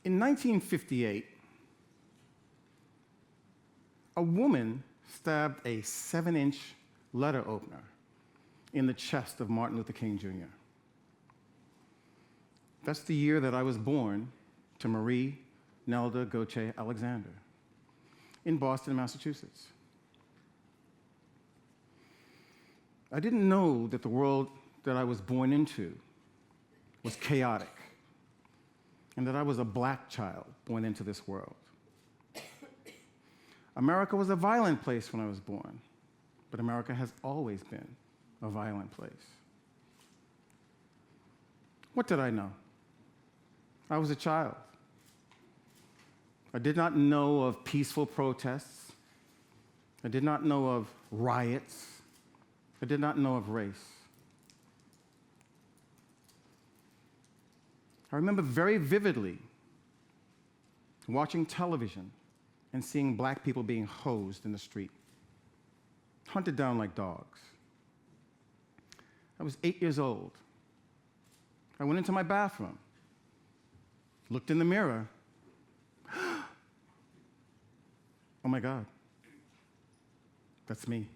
In 1958, a woman stabbed a 7-inch letter opener in the chest of Martin Luther King Jr. That's the year that I was born to Marie Nelda Gauthier Alexander in Boston, Massachusetts. I didn't know that the world that I was born into was chaotic, and that I was a black child born into this world. America was a violent place when I was born, but America has always been a violent place. What did I know? I was a child. I did not know of peaceful protests. I did not know of riots. I did not know of race. I remember very vividly watching television and seeing black people being hosed in the street, hunted down like dogs. I was 8 years old. I went into my bathroom, looked in the mirror. Oh my God, that's me.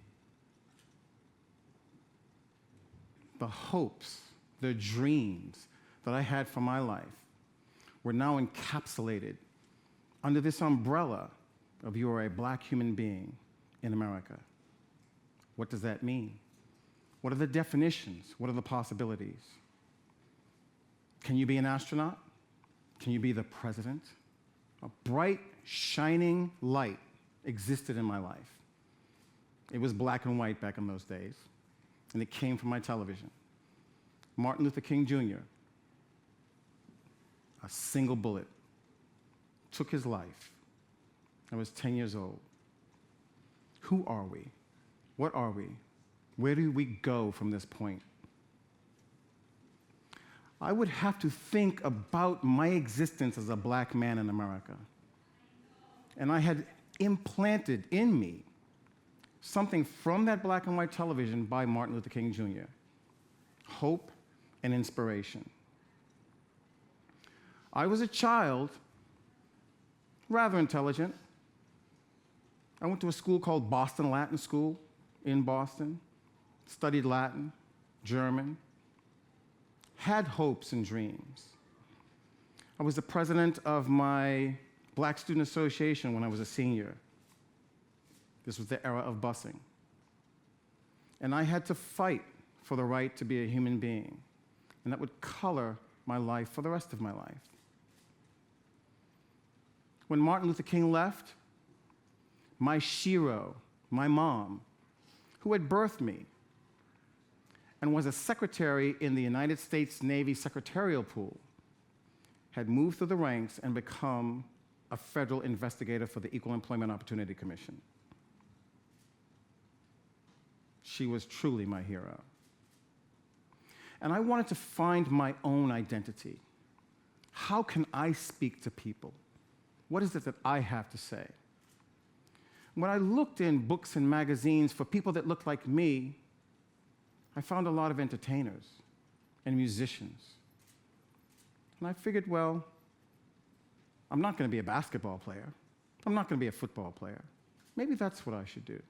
The hopes, the dreams that I had for my life were now encapsulated under this umbrella of you are a black human being in America. What does that mean? What are the definitions? What are the possibilities? Can you be an astronaut? Can you be the president? A bright, shining light existed in my life. It was black and white back in those days, and it came from my television. Martin Luther King Jr., a single bullet took his life. I was 10 years old. Who are we? What are we? Where do we go from this point? I would have to think about my existence as a black man in America. And I had implanted in me something from that black and white television by Martin Luther King Jr. Hope and inspiration. I was a child, rather intelligent. I went to a school called Boston Latin School in Boston, studied Latin, German, had hopes and dreams. I was the president of my Black Student Association when I was a senior. This was the era of busing. And I had to fight for the right to be a human being, and that would color my life for the rest of my life. When Martin Luther King left, my shero, my mom, who had birthed me and was a secretary in the United States Navy secretarial pool, had moved through the ranks and become a federal investigator for the Equal Employment Opportunity Commission. She was truly my hero. And I wanted to find my own identity. How can I speak to people? What is it that I have to say? When I looked in books and magazines for people that looked like me, I found a lot of entertainers and musicians. And I figured, well, I'm not going to be a basketball player. I'm not going to be a football player. Maybe that's what I should do.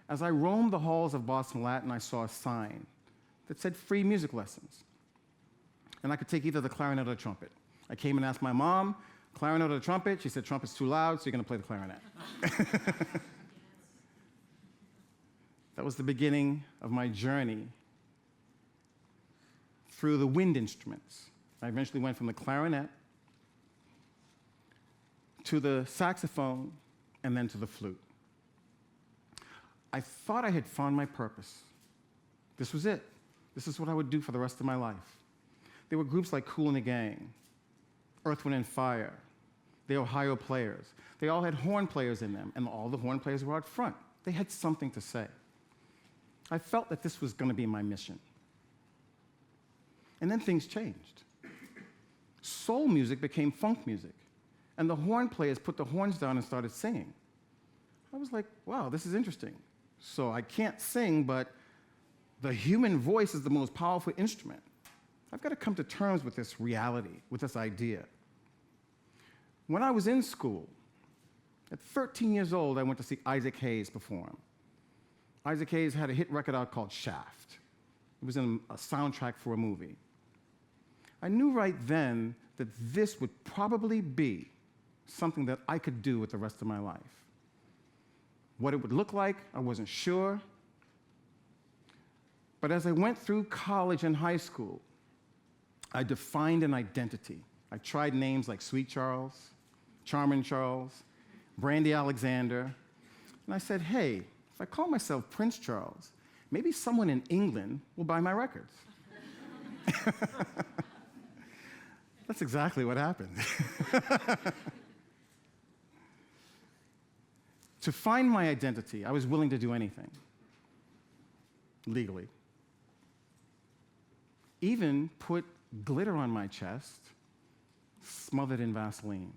As I roamed the halls of Boston Latin, I saw a sign that said free music lessons. And I could take either the clarinet or the trumpet. I came and asked my mom, clarinet or the trumpet? She said, trumpet's too loud, so you're going to play the clarinet. That was the beginning of my journey through the wind instruments. I eventually went from the clarinet to the saxophone and then to the flute. I thought I had found my purpose. This was it. This is what I would do for the rest of my life. There were groups like Kool and the Gang, Earth, Wind, and Fire, the Ohio Players. They all had horn players in them, and all the horn players were out front. They had something to say. I felt that this was going to be my mission. And then things changed. Soul music became funk music, and the horn players put the horns down and started singing. I was like, wow, this is interesting. So I can't sing, but the human voice is the most powerful instrument. I've got to come to terms with this reality, with this idea. When I was in school, at 13 years old, I went to see Isaac Hayes perform. Isaac Hayes had a hit record out called Shaft. It was in a soundtrack for a movie. I knew right then that this would probably be something that I could do with the rest of my life. What it would look like, I wasn't sure. But as I went through college and high school, I defined an identity. I tried names like Sweet Charles, Charming Charles, Brandy Alexander, and I said, hey, if I call myself Prince Charles, maybe someone in England will buy my records. That's exactly what happened. To find my identity, I was willing to do anything, legally. Even put glitter on my chest, smothered in Vaseline.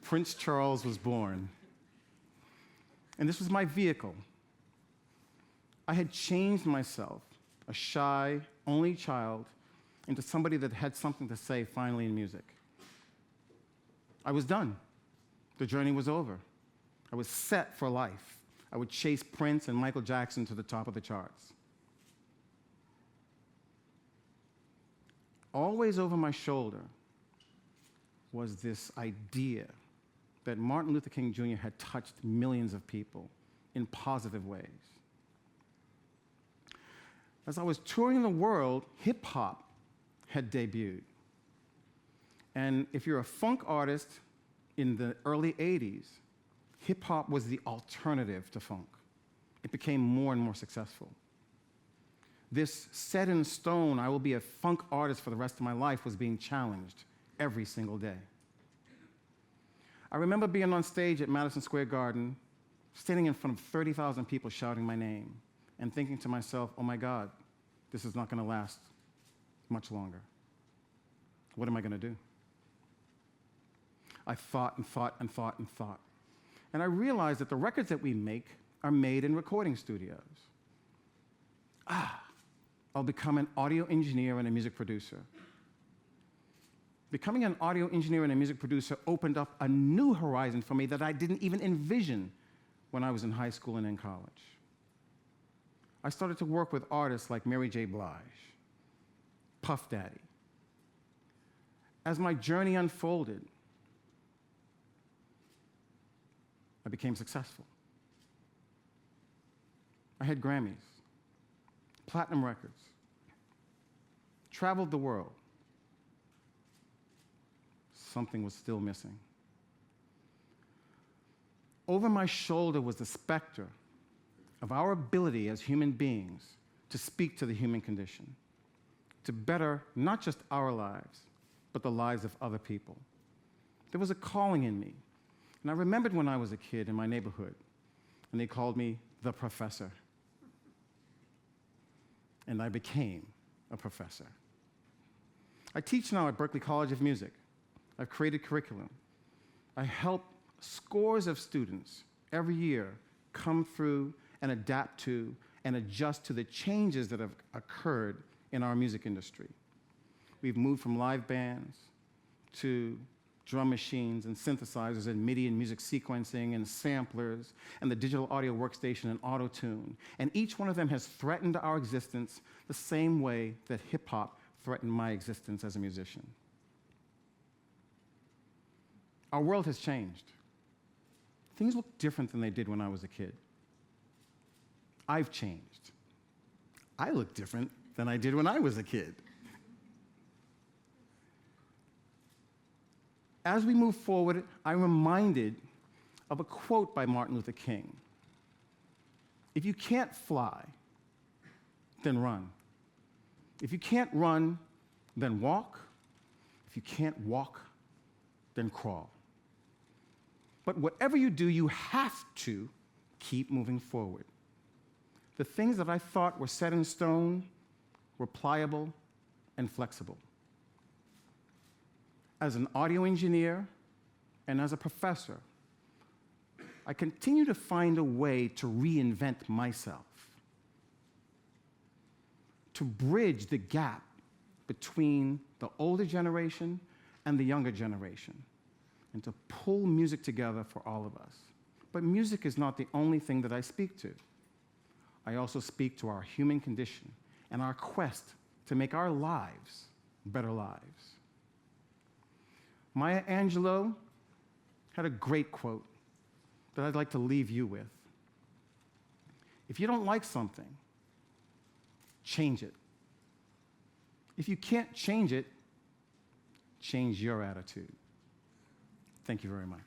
Prince Charles was born. And this was my vehicle. I had changed myself, a shy, only child, into somebody that had something to say finally in music. I was done. The journey was over. I was set for life. I would chase Prince and Michael Jackson to the top of the charts. Always over my shoulder was this idea that Martin Luther King Jr. had touched millions of people in positive ways. As I was touring the world, hip-hop had debuted. And if you're a funk artist in the early 80s, hip-hop was the alternative to funk. It became more and more successful. This set in stone, I will be a funk artist for the rest of my life, was being challenged every single day. I remember being on stage at Madison Square Garden, standing in front of 30,000 people shouting my name, and thinking to myself, oh my God, this is not going to last much longer. What am I going to do? I thought and thought and thought and thought. And I realized that the records that we make are made in recording studios. I'll become an audio engineer and a music producer. Becoming an audio engineer and a music producer opened up a new horizon for me that I didn't even envision when I was in high school and in college. I started to work with artists like Mary J. Blige, Puff Daddy. As my journey unfolded, I became successful. I had Grammys, platinum records, traveled the world. Something was still missing. Over my shoulder was the specter of our ability as human beings to speak to the human condition, to better not just our lives, but the lives of other people. There was a calling in me. And I remembered when I was a kid in my neighborhood, and they called me the professor. And I became a professor. I teach now at Berklee College of Music. I've created curriculum. I help scores of students every year come through and adapt to and adjust to the changes that have occurred in our music industry. We've moved from live bands to drum machines and synthesizers and MIDI and music sequencing and samplers and the digital audio workstation and auto-tune. And each one of them has threatened our existence the same way that hip-hop threatened my existence as a musician. Our world has changed. Things look different than they did when I was a kid. I've changed. I look different than I did when I was a kid. As we move forward, I'm reminded of a quote by Martin Luther King. If you can't fly, then run. If you can't run, then walk. If you can't walk, then crawl. But whatever you do, you have to keep moving forward. The things that I thought were set in stone were pliable and flexible. As an audio engineer and as a professor, I continue to find a way to reinvent myself, to bridge the gap between the older generation and the younger generation, and to pull music together for all of us. But music is not the only thing that I speak to. I also speak to our human condition and our quest to make our lives better lives. Maya Angelou had a great quote that I'd like to leave you with. If you don't like something, change it. If you can't change it, change your attitude. Thank you very much.